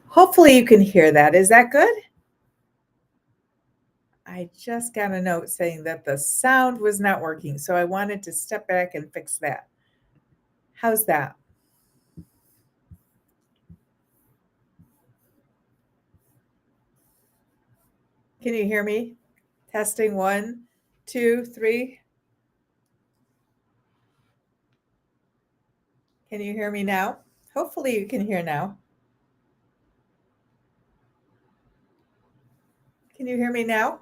Hopefully you can hear that. Is that good? I just got a note saying that the sound was not working, so I wanted to step back and fix that. How's that? Can you hear me? Testing 1, 2, 3. Can you hear me now? Hopefully you can hear now. Can you hear me now?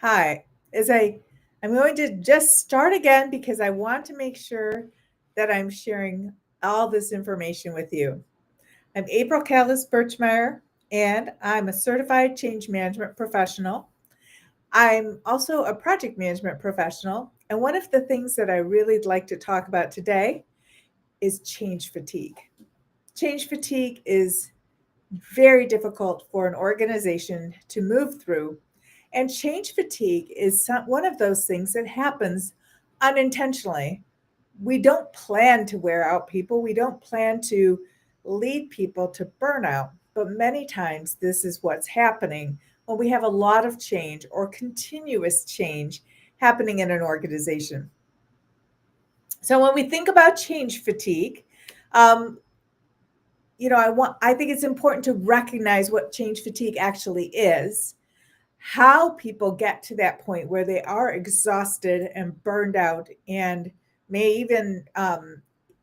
Hi. I'm going to just start again because I want to make sure that I'm sharing all this information with you. I'm April Callis-Birchmeier, and I'm a certified change management professional. I'm also a project management professional, and one of the things that I really like to talk about today is change fatigue. Change fatigue is very difficult for an organization to move through, and change fatigue is one of those things that happens unintentionally. We don't plan to wear out people, we don't plan to lead people to burnout, but many times this is what's happening when we have a lot of change or continuous change happening in an organization. So when we think about change fatigue, um, I think it's important to recognize what change fatigue actually is, how people get to that point where they are exhausted and burned out and may even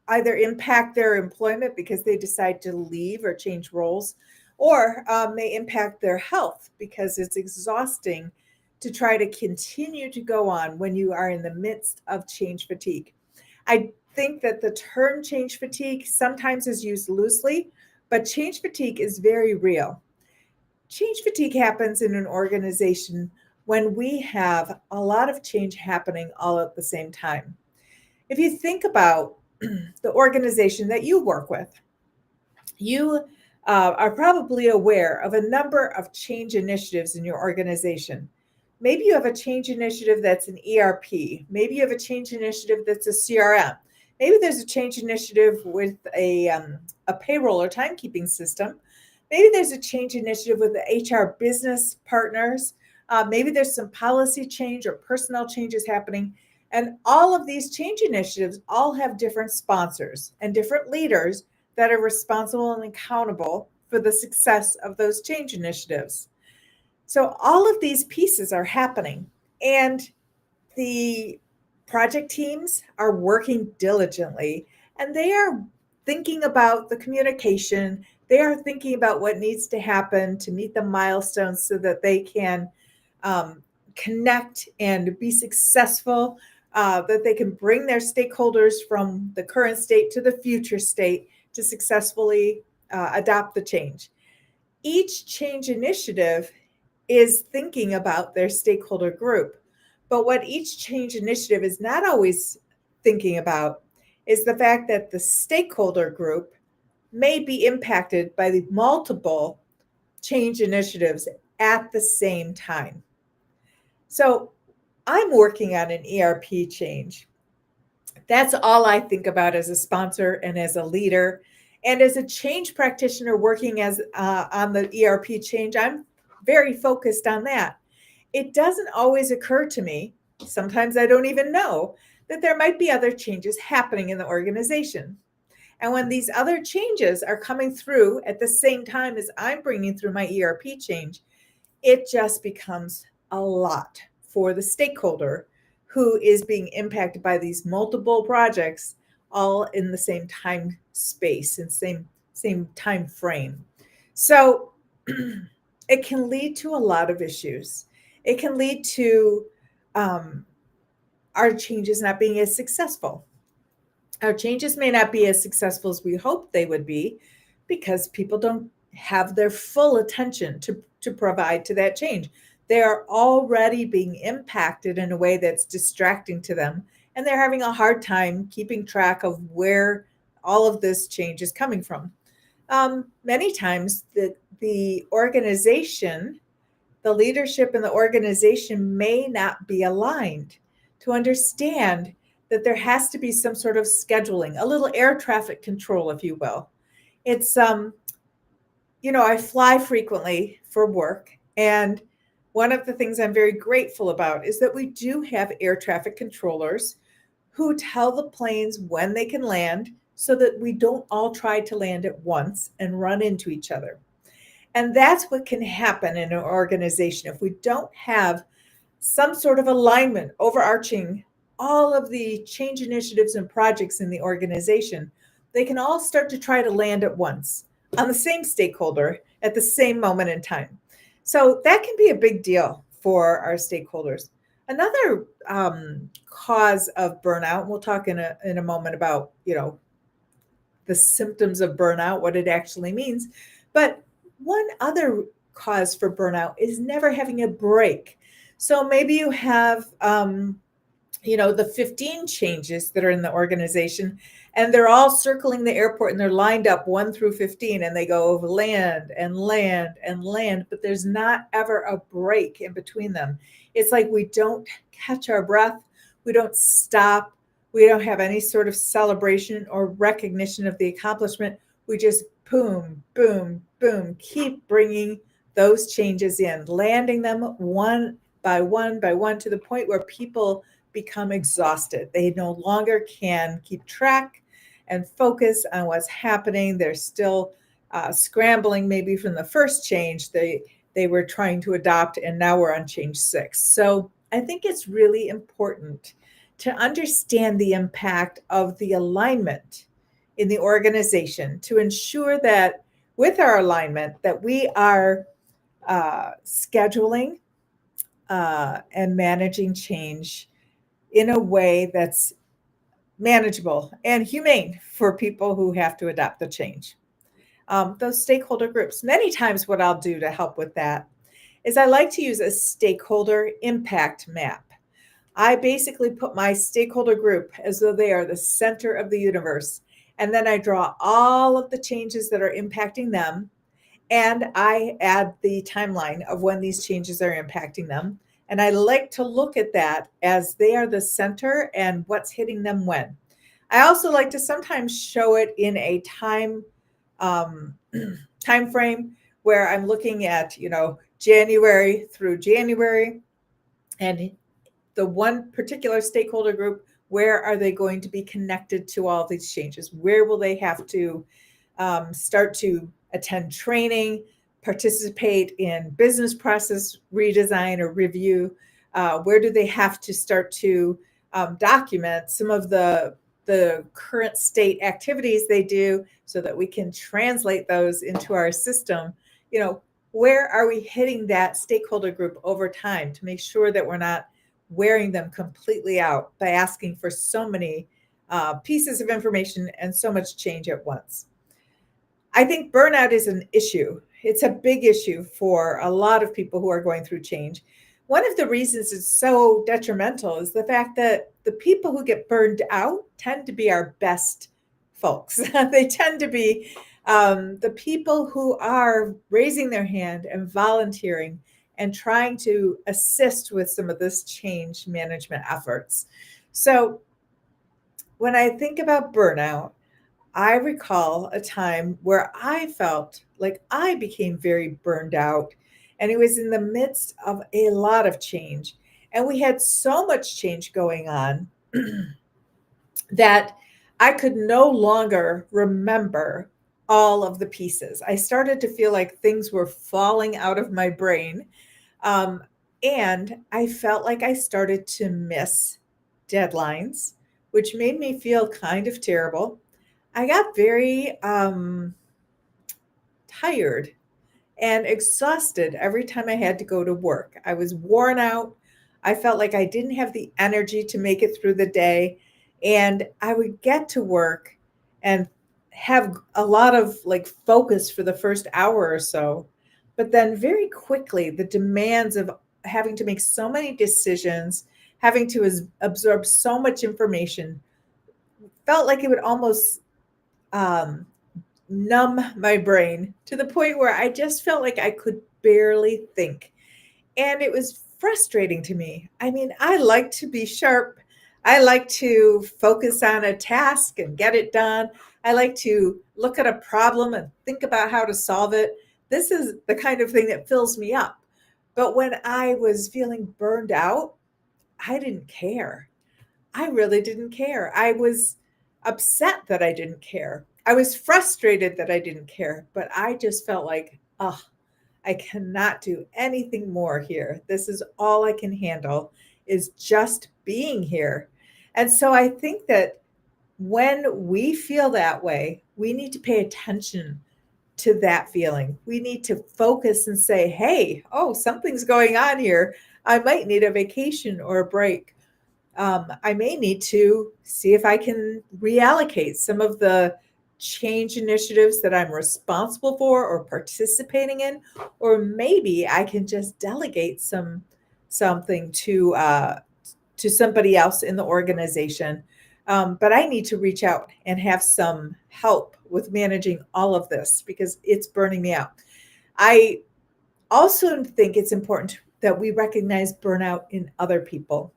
either impact their employment because they decide to leave or change roles, or may impact their health because it's exhausting to try to continue to go on when you are in the midst of change fatigue. I think that the term change fatigue sometimes is used loosely, but change fatigue is very real. Change fatigue happens in an organization when we have a lot of change happening all at the same time. If you think about the organization that you work with, you are probably aware of a number of change initiatives in your organization. Maybe you have a change initiative that's an ERP. Maybe you have a change initiative that's a CRM. Maybe there's a change initiative with a payroll or timekeeping system. Maybe there's a change initiative with the HR business partners. Maybe there's some policy change or personnel changes happening. And all of these change initiatives all have different sponsors and different leaders that are responsible and accountable for the success of those change initiatives. So all of these pieces are happening, and the project teams are working diligently, and they are thinking about the communication. They are thinking about what needs to happen to meet the milestones so that they can um, connect and be successful, that they can bring their stakeholders from the current state to the future state to successfully adopt the change. Each change initiative is thinking about their stakeholder group. But what each change initiative is not always thinking about is the fact that the stakeholder group may be impacted by the multiple change initiatives at the same time. So I'm working on an ERP change. That's all I think about as a sponsor and as a leader. And as a change practitioner working as on the ERP change, I'm very focused on that. It doesn't always occur to me, sometimes I don't even know, that there might be other changes happening in the organization. And when these other changes are coming through at the same time as I'm bringing through my ERP change, it just becomes a lot for the stakeholder who is being impacted by these multiple projects all in the same time space and same time frame. So it can lead to a lot of issues. It can lead to our changes not being as successful. Our changes may not be as successful as we hoped they would be because people don't have their full attention to provide to that change. They are already being impacted in a way that's distracting to them, and they're having a hard time keeping track of where all of this change is coming from. Many times, the organization, the leadership in the organization may not be aligned to understand that there has to be some sort of scheduling, a little air traffic control, if you will. It's I fly frequently for work, and one of the things I'm very grateful about is that we do have air traffic controllers who tell the planes when they can land so that we don't all try to land at once and run into each other. And that's what can happen in an organization if we don't have some sort of alignment overarching all of the change initiatives and projects in the organization. They can all start to try to land at once on the same stakeholder at the same moment in time. So that can be a big deal for our stakeholders. Another cause of burnout, we'll talk in a moment about, the symptoms of burnout, what it actually means. But one other cause for burnout is never having a break. So maybe you have, the 15 changes that are in the organization, and they're all circling the airport and they're lined up 1 through 15, and they go over land and land and land, but there's not ever a break in between them. It's like we don't catch our breath. We don't stop. We don't have any sort of celebration or recognition of the accomplishment. We just boom, boom, boom, keep bringing those changes in, landing them one by one to the point where people become exhausted. They no longer can keep track and focus on what's happening. They're still scrambling maybe from the first change they were trying to adopt, and now we're on change 6. So I think it's really important to understand the impact of the alignment in the organization to ensure that with our alignment that we are scheduling and managing change in a way that's manageable and humane for people who have to adopt the change. Those stakeholder groups. Many times what I'll do to help with that is I like to use a stakeholder impact map. I basically put my stakeholder group as though they are the center of the universe. And then I draw all of the changes that are impacting them. And I add the timeline of when these changes are impacting them. And I like to look at that as they are the center and what's hitting them when. I also like to sometimes show it in a time frame where I'm looking at, January through January, and the one particular stakeholder group, where are they going to be connected to all these changes? Where will they have to start to attend training, participate in business process redesign or review? Where do they have to start to document some of the current state activities they do so that we can translate those into our system? You know, where are we hitting that stakeholder group over time to make sure that we're not wearing them completely out by asking for so many pieces of information and so much change at once? I think burnout is an issue. It's a big issue for a lot of people who are going through change. One of the reasons it's so detrimental is the fact that the people who get burned out tend to be our best folks. They tend to be the people who are raising their hand and volunteering and trying to assist with some of this change management efforts. So when I think about burnout, I recall a time where I felt like I became very burned out, and it was in the midst of a lot of change. And we had so much change going on that I could no longer remember all of the pieces. I started to feel like things were falling out of my brain. Um, and I felt like I started to miss deadlines, which made me feel kind of terrible. I got very tired and exhausted every time I had to go to work. I was worn out. I felt like I didn't have the energy to make it through the day. And I would get to work and have a lot of like focus for the first hour or so. But then very quickly, the demands of having to make so many decisions, having to absorb so much information, felt like it would almost um, numb my brain to the point where I just felt like I could barely think. And it was frustrating to me. I mean, I like to be sharp. I like to focus on a task and get it done. I like to look at a problem and think about how to solve it. This is the kind of thing that fills me up. But when I was feeling burned out, I didn't care. I really didn't care. I was upset that I didn't care. I was frustrated that I didn't care, but I just felt like, oh, I cannot do anything more here. This is all I can handle is just being here. And so I think that when we feel that way, we need to pay attention to that feeling. We need to focus and say, hey, oh, something's going on here. I might need a vacation or a break. I may need to see if I can reallocate some of the change initiatives that I'm responsible for or participating in, or maybe I can just delegate something to somebody else in the organization. But I need to reach out and have some help with managing all of this because it's burning me out. I also think it's important that we recognize burnout in other people.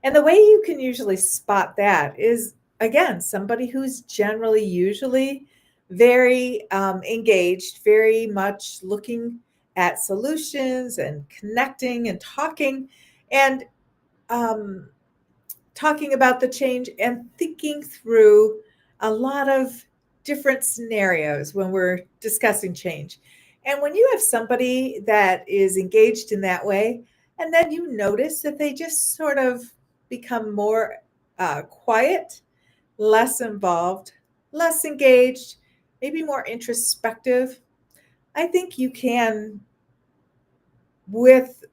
And the way you can usually spot that is, again, somebody who's generally usually very engaged, very much looking at solutions and connecting and and um, talking about the change and thinking through a lot of different scenarios when we're discussing change. And when you have somebody that is engaged in that way, and then you notice that they just sort of become more quiet, less involved, less engaged, maybe more introspective, I think you can, with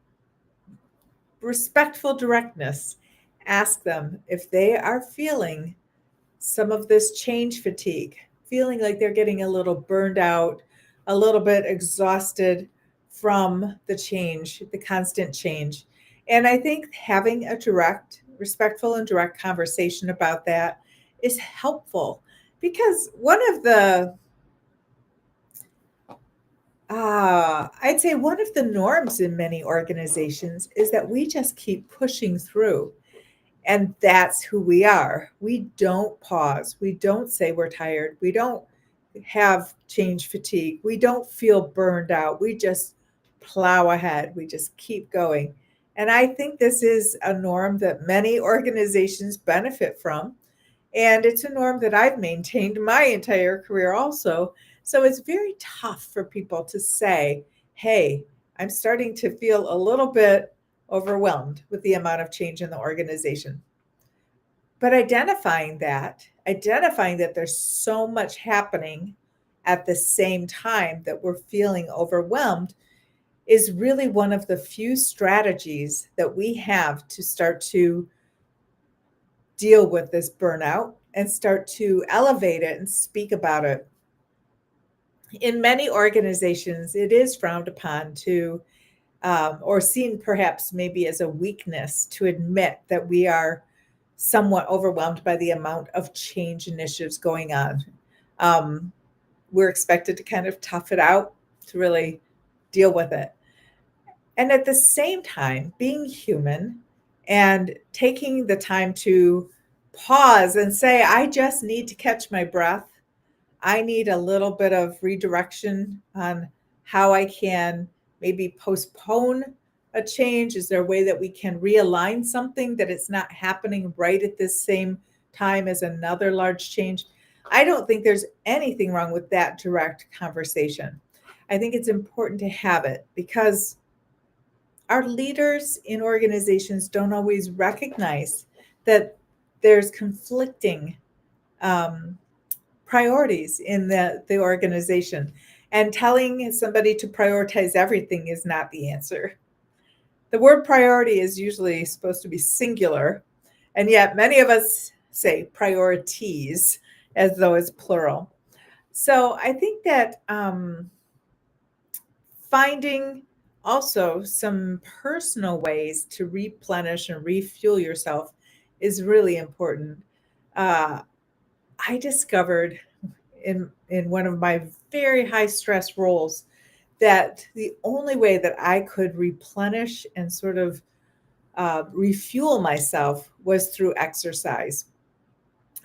respectful directness, ask them if they are feeling some of this change fatigue, feeling like they're getting a little burned out, a little bit exhausted from the change, the constant change. And I think having a direct, respectful, and direct conversation about that is helpful because one of the I'd say one of the norms in many organizations is that we just keep pushing through. And that's who we are. We don't pause. We don't say we're tired. We don't have change fatigue. We don't feel burned out. We just plow ahead. We just keep going. And I think this is a norm that many organizations benefit from. And it's a norm that I've maintained my entire career also. So it's very tough for people to say, hey, I'm starting to feel a little bit overwhelmed with the amount of change in the organization. But identifying that there's so much happening at the same time that we're feeling overwhelmed is really one of the few strategies that we have to start to deal with this burnout and start to elevate it and speak about it. In many organizations, it is frowned upon to, or seen perhaps maybe as a weakness to admit that we are somewhat overwhelmed by the amount of change initiatives going on. Um, we're expected to kind of tough it out to really deal with it. And at the same time, being human and taking the time to pause and say, I just need to catch my breath. I need a little bit of redirection on how I can maybe postpone a change. Is there a way that we can realign something that it's not happening right at this same time as another large change? I don't think there's anything wrong with that direct conversation. I think it's important to have it because our leaders in organizations don't always recognize that there's conflicting um, priorities in the organization. And telling somebody to prioritize everything is not the answer. The word priority is usually supposed to be singular, and yet many of us say priorities as though it's plural. So I think that finding also some personal ways to replenish and refuel yourself is really important. Uh, I discovered in one of my very high stress roles that the only way that I could replenish and sort of refuel myself was through exercise.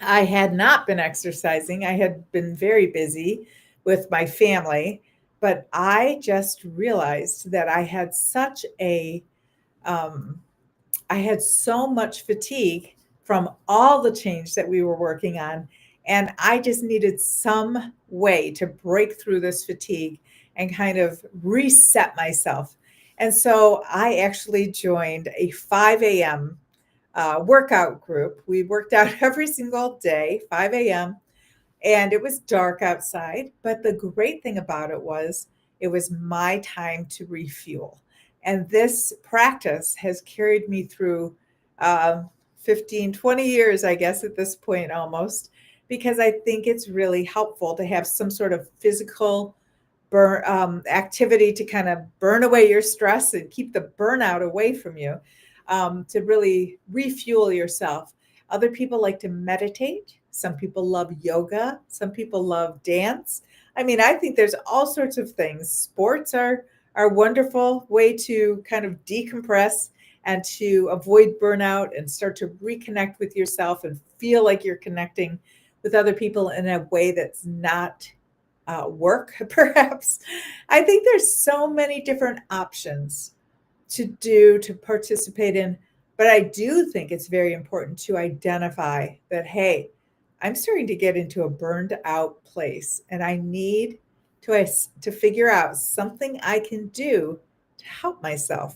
I had not been exercising. I had been very busy with my family, but I just realized that um, I had so much fatigue from all the change that we were working on. And I just needed some way to break through this fatigue and kind of reset myself. And so I actually joined a 5 a.m. Workout group. We worked out every single day, 5 a.m., and it was dark outside. But the great thing about it was my time to refuel. And this practice has carried me through 15, 20 years, I guess, at this point almost, because I think it's really helpful to have some sort of physical activity to kind of burn away your stress and keep the burnout away from you, to really refuel yourself. Other people like to meditate. Some people love yoga. Some people love dance. I mean, I think there's all sorts of things. Sports are a wonderful way to kind of decompress and to avoid burnout and start to reconnect with yourself and feel like you're connecting with other people in a way that's not work, perhaps. I think there's so many different options to do, to participate in. But I do think it's very important to identify that, hey, I'm starting to get into a burned out place and I need to figure out something I can do to help myself.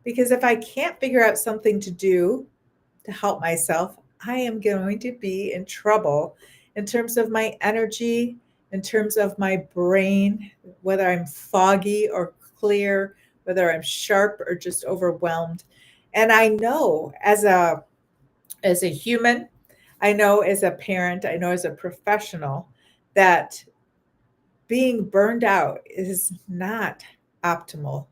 Because if I can't figure out something to do to help myself, I am going to be in trouble in terms of my energy, in terms of my brain, whether I'm foggy or clear, whether I'm sharp or just overwhelmed. And I know as a human, I know as a parent, I know as a professional that being burned out is not optimal.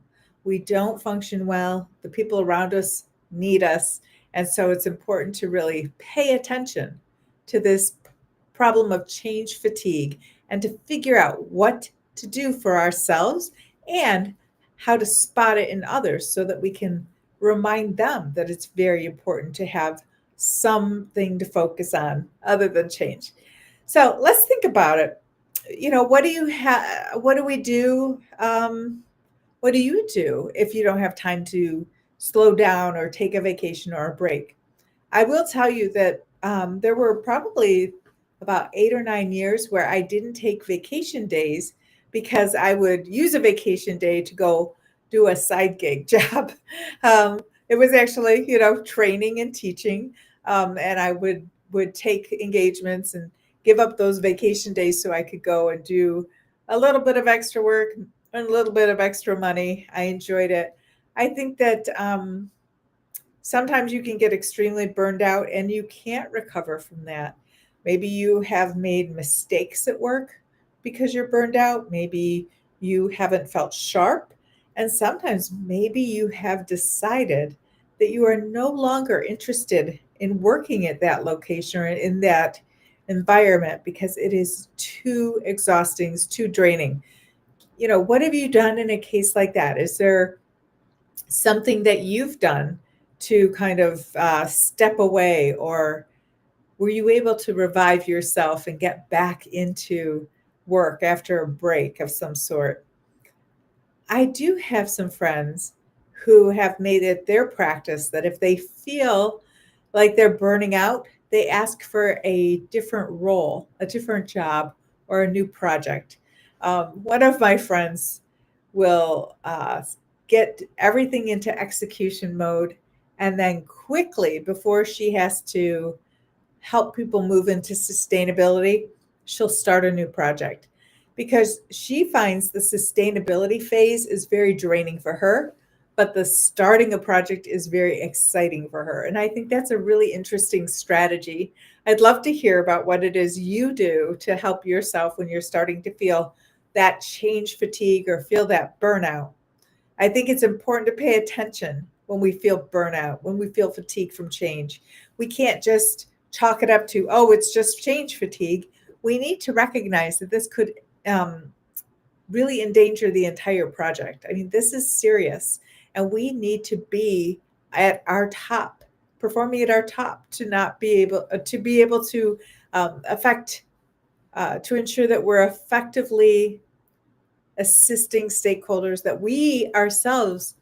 We don't function well. The people around us need us. And so it's important to really pay attention to this problem of change fatigue and to figure out what to do for ourselves and how to spot it in others so that we can remind them that it's very important to have something to focus on other than change. So let's think about it. What do you have? What do we do? What do you do if you don't have time to slow down or take a vacation or a break? I will tell you that there were probably about 8 or 9 years where I didn't take vacation days because I would use a vacation day to go do a side gig job. Um, it was actually, training and teaching, and I would take engagements and give up those vacation days so I could go and do a little bit of extra work and a little bit of extra money. I enjoyed it. I think that sometimes you can get extremely burned out and you can't recover from that. Maybe you have made mistakes at work because you're burned out. Maybe you haven't felt sharp. And sometimes maybe you have decided that you are no longer interested in working at that location or in that environment because it is too exhausting, it's too draining. What have you done in a case like that? Is there something that you've done to kind of step away, or were you able to revive yourself and get back into work after a break of some sort? I do have some friends who have made it their practice that if they feel like they're burning out, they ask for a different role, a different job, or a new project. One of my friends will get everything into execution mode, and then quickly, before she has to help people move into sustainability, she'll start a new project because she finds the sustainability phase is very draining for her, but the starting a project is very exciting for her. And I think that's a really interesting strategy. I'd love to hear about what it is you do to help yourself when you're starting to feel that change fatigue or feel that burnout. I think it's important to pay attention when we feel burnout, when we feel fatigue from change. We can't just chalk it up to, oh, it's just change fatigue. We need to recognize that this could um, really endanger the entire project. I mean, this is serious, and we need to be at our top, performing at our top, to not be able to affect to ensure that we're effectively assisting stakeholders, that we ourselves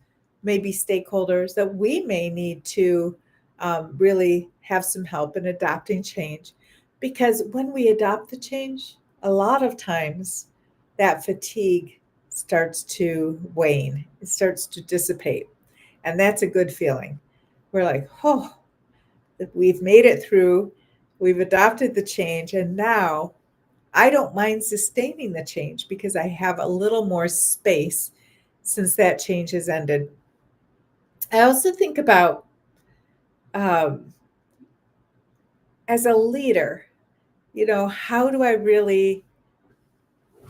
may be stakeholders, that we may need to really have some help in adopting change. Because when we adopt the change, a lot of times that fatigue starts to wane, it starts to dissipate. And that's a good feeling. We're like, oh, we've made it through, we've adopted the change, and now I don't mind sustaining the change because I have a little more space since that change has ended. I also think about um, as a leader, how do I really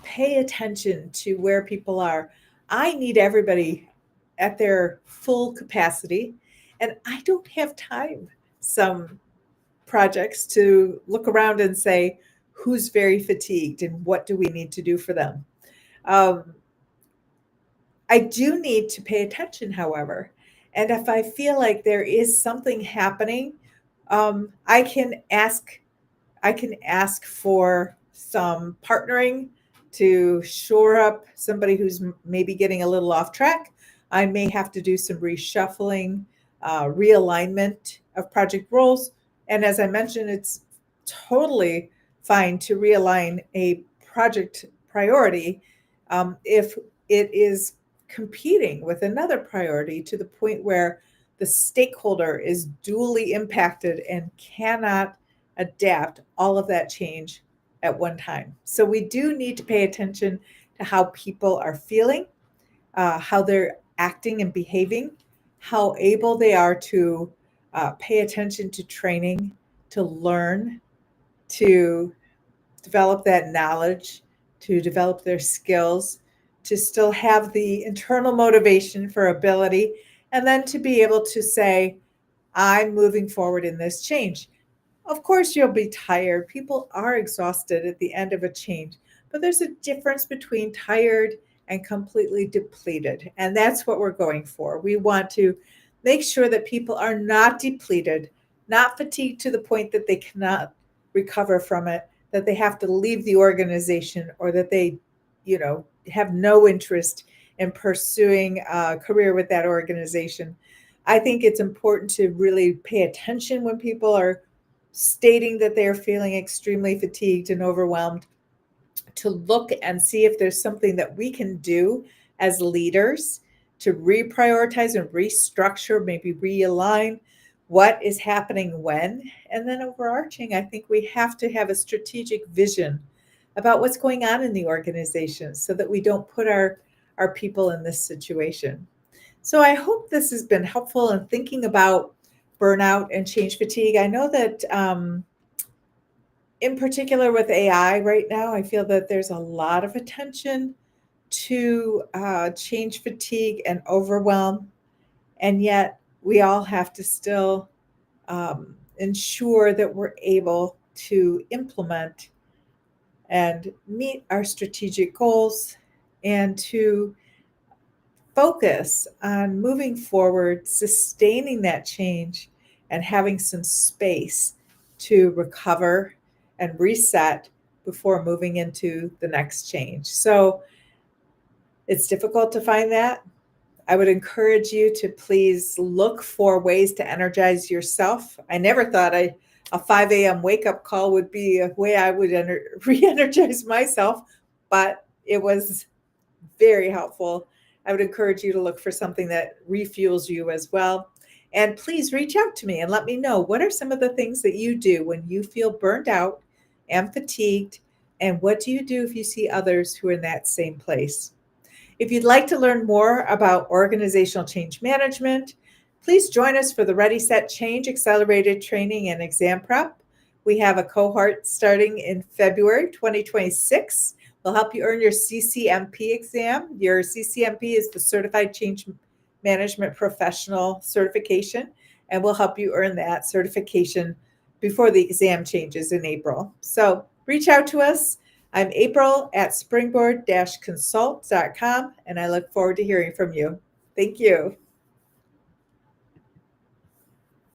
pay attention to where people are? I need everybody at their full capacity, and I don't have time some projects to look around and say, who's very fatigued and what do we need to do for them? Um, I do need to pay attention, however. And if I feel like there is something happening, I can ask for some partnering to shore up somebody who's maybe getting a little off track. I may have to do some reshuffling, realignment of project roles. And as I mentioned, it's totally fine to realign a project priority if it is competing with another priority to the point where the stakeholder is duly impacted and cannot adapt all of that change at one time. So we do need to pay attention to how people are feeling, how they're acting and behaving, how able they are to pay attention to training, to learn, to develop that knowledge, to develop their skills, to still have the internal motivation for ability, and then to be able to say, I'm moving forward in this change. Of course, you'll be tired. People are exhausted at the end of a change, but there's a difference between tired and completely depleted. And that's what we're going for. We want to make sure that people are not depleted, not fatigued to the point that they cannot recover from it, that they have to leave the organization, or that they, have no interest and pursuing a career with that organization. I think it's important to really pay attention when people are stating that they're feeling extremely fatigued and overwhelmed, to look and see if there's something that we can do as leaders to reprioritize and restructure, maybe realign what is happening when. And then overarching, I think we have to have a strategic vision about what's going on in the organization so that we don't put our people in this situation. So I hope this has been helpful in thinking about burnout and change fatigue. I know that in particular with AI right now, I feel that there's a lot of attention to change fatigue and overwhelm, and yet we all have to still ensure that we're able to implement and meet our strategic goals and to focus on moving forward, sustaining that change, and having some space to recover and reset before moving into the next change. So it's difficult to find that. I would encourage you to please look for ways to energize yourself. I never thought a 5 a.m. wake up call would be a way I would re energize myself, but it was very helpful. I would encourage you to look for something that refuels you as well. And please reach out to me and let me know, what are some of the things that you do when you feel burned out and fatigued? And what do you do if you see others who are in that same place? If you'd like to learn more about organizational change management, please join us for the Ready, Set, Change Accelerated Training and Exam Prep. We have a cohort starting in February 2026. We'll help you earn your CCMP exam. Your CCMP is the Certified Change Management Professional certification, and we'll help you earn that certification before the exam changes in April. So reach out to us. I'm April at springboard-consult.com, and I look forward to hearing from you. Thank you.